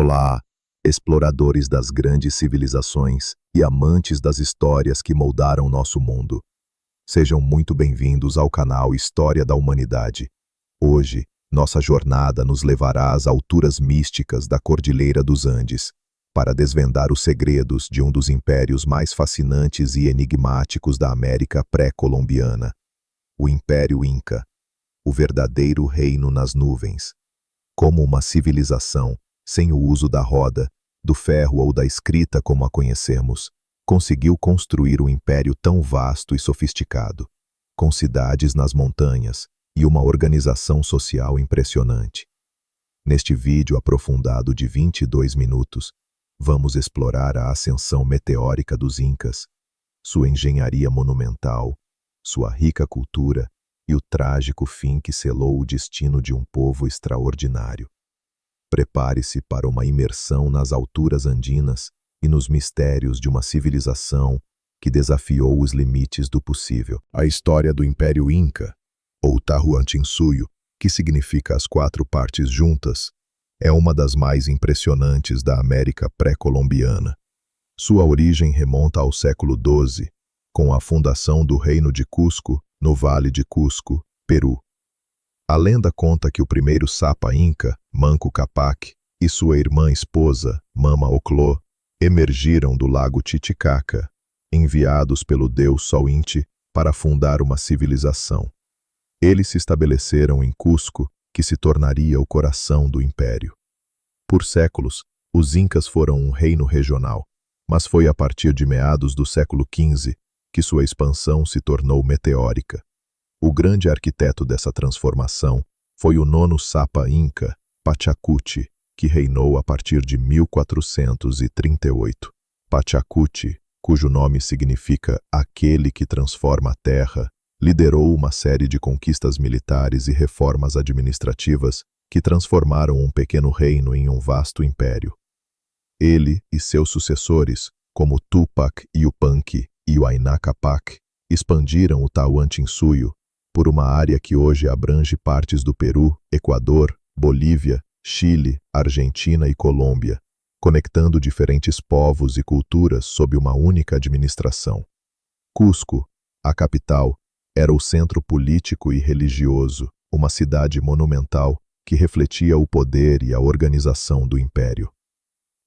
Olá, exploradores das grandes civilizações e amantes das histórias que moldaram nosso mundo. Sejam muito bem-vindos ao canal História da Humanidade. Hoje, nossa jornada nos levará às alturas místicas da Cordilheira dos Andes, para desvendar os segredos de um dos impérios mais fascinantes e enigmáticos da América pré-colombiana, o Império Inca, o verdadeiro reino nas nuvens. Como uma civilização, sem o uso da roda, do ferro ou da escrita como a conhecemos, conseguiu construir um império tão vasto e sofisticado, com cidades nas montanhas e uma organização social impressionante. Neste vídeo aprofundado de 22 minutos, vamos explorar a ascensão meteórica dos Incas, sua engenharia monumental, sua rica cultura e o trágico fim que selou o destino de um povo extraordinário. Prepare-se para uma imersão nas alturas andinas e nos mistérios de uma civilização que desafiou os limites do possível. A história do Império Inca, ou Tahuantinsuyo, que significa as quatro partes juntas, é uma das mais impressionantes da América pré-colombiana. Sua origem remonta ao século XII, com a fundação do Reino de Cusco, no Vale de Cusco, Peru. A lenda conta que o primeiro Sapa Inca, Manco Capac, e sua irmã esposa, Mama Ocló, emergiram do lago Titicaca, enviados pelo deus Sol Inti para fundar uma civilização. Eles se estabeleceram em Cusco, que se tornaria o coração do império. Por séculos, os Incas foram um reino regional, mas foi a partir de meados do século XV que sua expansão se tornou meteórica. O grande arquiteto dessa transformação foi o nono Sapa Inca, Pachacuti, que reinou a partir de 1438. Pachacuti, cujo nome significa aquele que transforma a terra, liderou uma série de conquistas militares e reformas administrativas que transformaram um pequeno reino em um vasto império. Ele e seus sucessores, como Tupac Yupanqui e o Huayna Capac, expandiram o Tahuantinsuyo por uma área que hoje abrange partes do Peru, Equador, Bolívia, Chile, Argentina e Colômbia, conectando diferentes povos e culturas sob uma única administração. Cusco, a capital, era o centro político e religioso, uma cidade monumental que refletia o poder e a organização do império.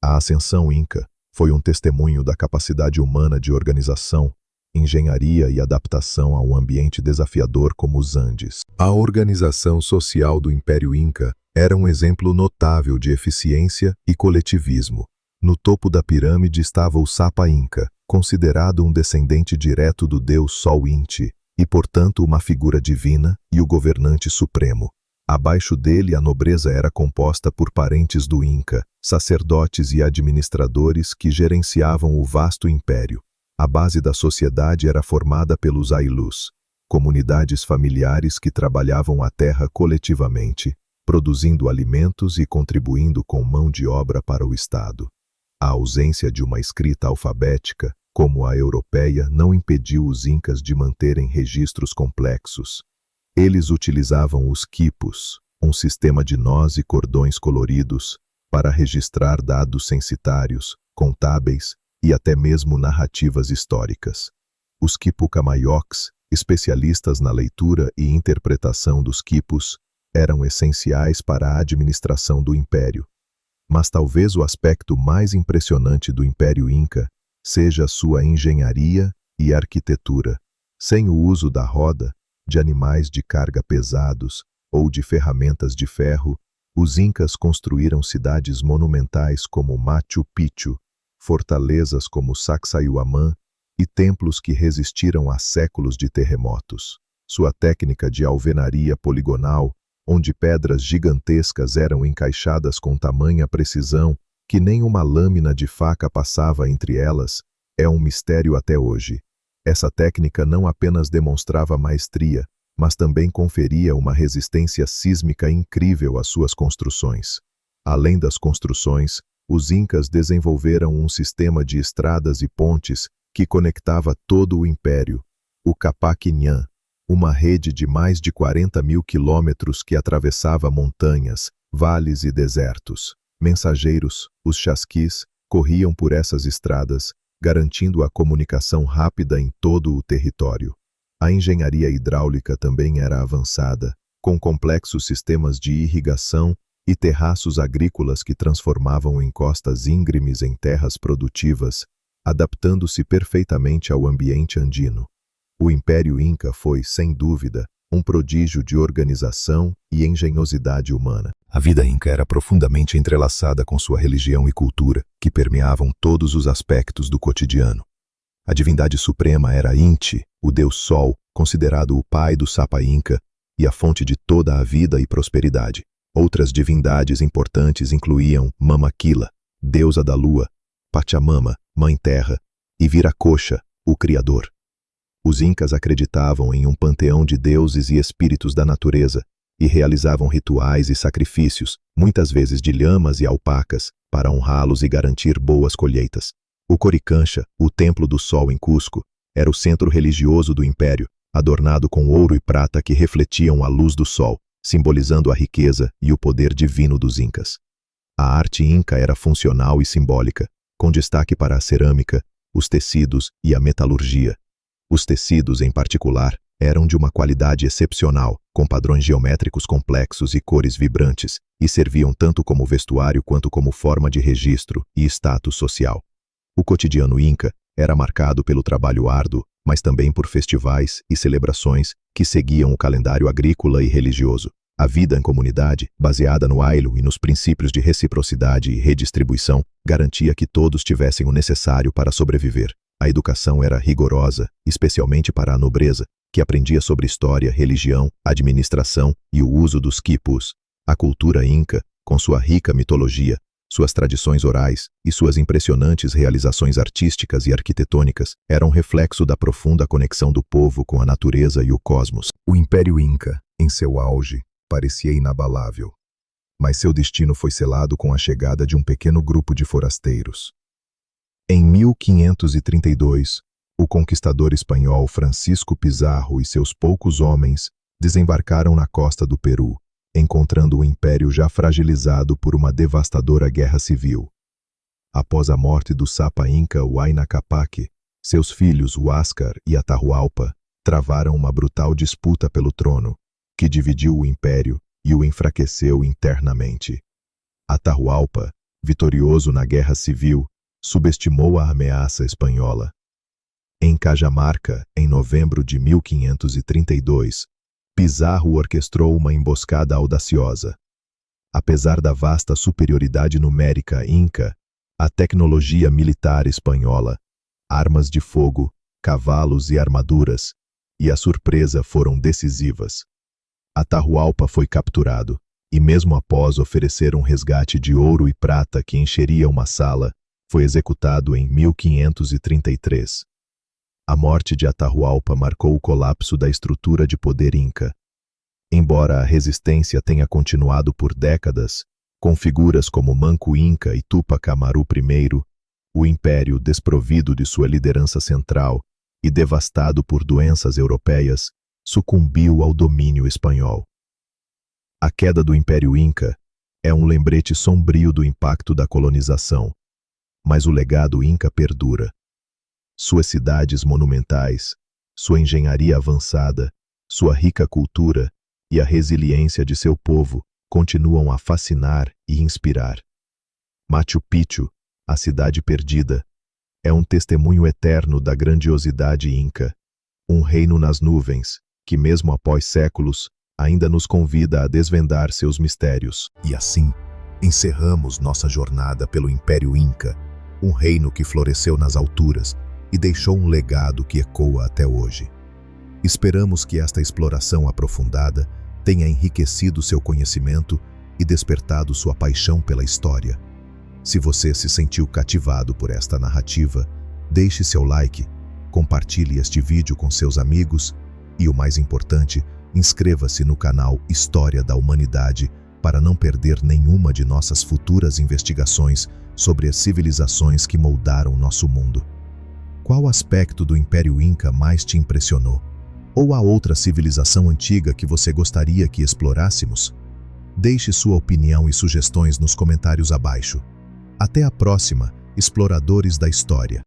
A ascensão Inca foi um testemunho da capacidade humana de organização, engenharia e adaptação a um ambiente desafiador como os Andes. A organização social do Império Inca era um exemplo notável de eficiência e coletivismo. No topo da pirâmide estava o Sapa Inca, considerado um descendente direto do deus Sol Inti, e portanto uma figura divina e o governante supremo. Abaixo dele a nobreza era composta por parentes do Inca, sacerdotes e administradores que gerenciavam o vasto império. A base da sociedade era formada pelos Ailus, comunidades familiares que trabalhavam a terra coletivamente, produzindo alimentos e contribuindo com mão de obra para o Estado. A ausência de uma escrita alfabética, como a europeia, não impediu os Incas de manterem registros complexos. Eles utilizavam os quipos, um sistema de nós e cordões coloridos, para registrar dados censitários, contábeis e até mesmo narrativas históricas. Os quipucamayocs, especialistas na leitura e interpretação dos quipos, eram essenciais para a administração do império. Mas talvez o aspecto mais impressionante do Império Inca seja sua engenharia e arquitetura. Sem o uso da roda, de animais de carga pesados ou de ferramentas de ferro, os Incas construíram cidades monumentais como Machu Picchu, fortalezas como Sacsayhuamán e templos que resistiram a séculos de terremotos. Sua técnica de alvenaria poligonal, onde pedras gigantescas eram encaixadas com tamanha precisão que nem uma lâmina de faca passava entre elas, é um mistério até hoje. Essa técnica não apenas demonstrava maestria, mas também conferia uma resistência sísmica incrível às suas construções. Além das construções, os Incas desenvolveram um sistema de estradas e pontes que conectava todo o império, o Capac Inhã, uma rede de mais de 40.000 quilômetros que atravessava montanhas, vales e desertos. Mensageiros, os chasquis, corriam por essas estradas, garantindo a comunicação rápida em todo o território. A engenharia hidráulica também era avançada, com complexos sistemas de irrigação e terraços agrícolas que transformavam encostas íngremes em terras produtivas, adaptando-se perfeitamente ao ambiente andino. O Império Inca foi, sem dúvida, um prodígio de organização e engenhosidade humana. A vida inca era profundamente entrelaçada com sua religião e cultura, que permeavam todos os aspectos do cotidiano. A divindade suprema era Inti, o deus Sol, considerado o pai do Sapa Inca e a fonte de toda a vida e prosperidade. Outras divindades importantes incluíam Mamaquila, deusa da lua, Pachamama, mãe terra, e Viracocha, o criador. Os incas acreditavam em um panteão de deuses e espíritos da natureza e realizavam rituais e sacrifícios, muitas vezes de lhamas e alpacas, para honrá-los e garantir boas colheitas. O Coricancha, o Templo do Sol em Cusco, era o centro religioso do império, adornado com ouro e prata que refletiam a luz do sol, simbolizando a riqueza e o poder divino dos incas. A arte inca era funcional e simbólica, com destaque para a cerâmica, os tecidos e a metalurgia. Os tecidos, em particular, eram de uma qualidade excepcional, com padrões geométricos complexos e cores vibrantes, e serviam tanto como vestuário quanto como forma de registro e status social. O cotidiano inca era marcado pelo trabalho árduo, mas também por festivais e celebrações que seguiam o calendário agrícola e religioso. A vida em comunidade, baseada no ailo e nos princípios de reciprocidade e redistribuição, garantia que todos tivessem o necessário para sobreviver. A educação era rigorosa, especialmente para a nobreza, que aprendia sobre história, religião, administração e o uso dos quipus. A cultura inca, com sua rica mitologia, suas tradições orais e suas impressionantes realizações artísticas e arquitetônicas, eram reflexo da profunda conexão do povo com a natureza e o cosmos. O Império Inca, em seu auge, parecia inabalável, mas seu destino foi selado com a chegada de um pequeno grupo de forasteiros. Em 1532, o conquistador espanhol Francisco Pizarro e seus poucos homens desembarcaram na costa do Peru, encontrando o império já fragilizado por uma devastadora guerra civil. Após a morte do Sapa Inca Huayna Capac, seus filhos Huáscar e Atahualpa travaram uma brutal disputa pelo trono, que dividiu o império e o enfraqueceu internamente. Atahualpa, vitorioso na guerra civil, subestimou a ameaça espanhola. Em Cajamarca, em novembro de 1532, Pizarro orquestrou uma emboscada audaciosa. Apesar da vasta superioridade numérica inca, a tecnologia militar espanhola, armas de fogo, cavalos e armaduras, e a surpresa foram decisivas. Atahualpa foi capturado, e mesmo após oferecer um resgate de ouro e prata que encheria uma sala, foi executado em 1533. A morte de Atahualpa marcou o colapso da estrutura de poder inca. Embora a resistência tenha continuado por décadas, com figuras como Manco Inca e Tupac Amaru I, o império, desprovido de sua liderança central e devastado por doenças europeias, sucumbiu ao domínio espanhol. A queda do Império Inca é um lembrete sombrio do impacto da colonização, mas o legado inca perdura. Suas cidades monumentais, sua engenharia avançada, sua rica cultura e a resiliência de seu povo continuam a fascinar e inspirar. Machu Picchu, a cidade perdida, é um testemunho eterno da grandiosidade inca, um reino nas nuvens, que mesmo após séculos, ainda nos convida a desvendar seus mistérios. E assim, encerramos nossa jornada pelo Império Inca, um reino que floresceu nas alturas e deixou um legado que ecoa até hoje. Esperamos que esta exploração aprofundada tenha enriquecido seu conhecimento e despertado sua paixão pela história. Se você se sentiu cativado por esta narrativa, deixe seu like, compartilhe este vídeo com seus amigos e, o mais importante, inscreva-se no canal História da Humanidade para não perder nenhuma de nossas futuras investigações sobre as civilizações que moldaram nosso mundo. Qual aspecto do Império Inca mais te impressionou? Ou há outra civilização antiga que você gostaria que explorássemos? Deixe sua opinião e sugestões nos comentários abaixo. Até a próxima, exploradores da história.